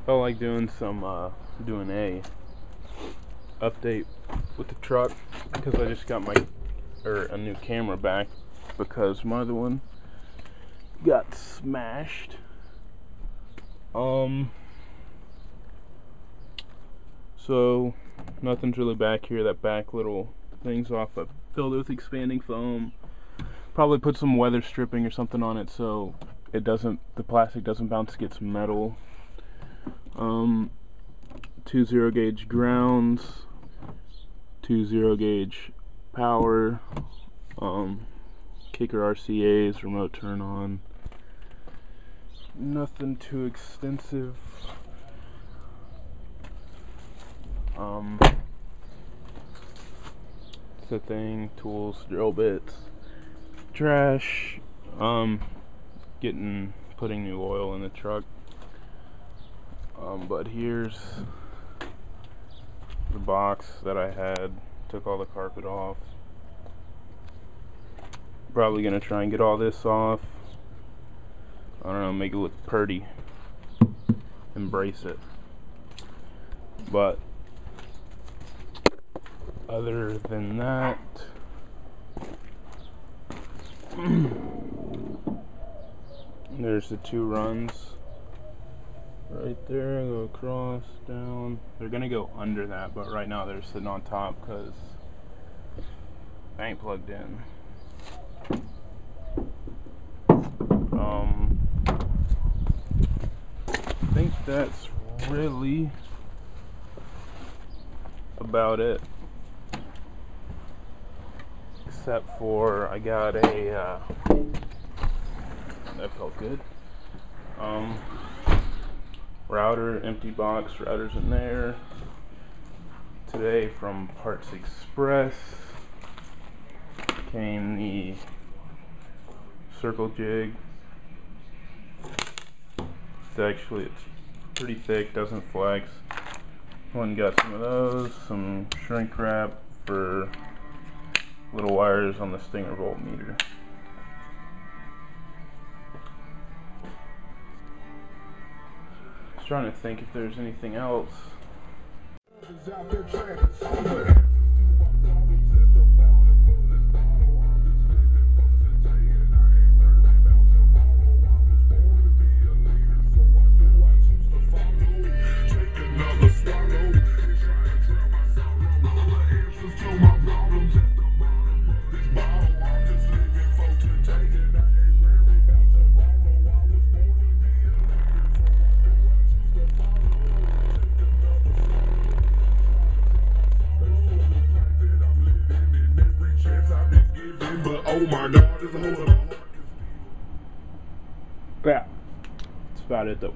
felt like doing doing a update with the truck because I just got a new camera back because my other one got smashed. So nothing's really back here. That back little thing's off. I filled it with expanding foam. Probably put some weather stripping or something on it so the plastic doesn't bounce against metal. 2 0-gauge grounds, 2 0-gauge power, kicker RCAs, remote turn on. Nothing too extensive. It's a thing, tools, drill bits, trash, putting new oil in the truck. But here's the box that I had. Took all the carpet off. Probably gonna try and get all this off. I don't know, make it look pretty. Embrace it. But other than that, there's the 2 runs right there. Go across, down. They're gonna go under that, but right now they're sitting on top because I ain't plugged in. I think that's really about it, except for I got that felt good, router, empty box, router's in there today. From Parts Express came the circle jig. It's pretty thick, doesn't flex. One got some of those, some shrink wrap for little wires on the Stinger voltmeter. I was trying to think if there's anything else. Yeah, that's about it though.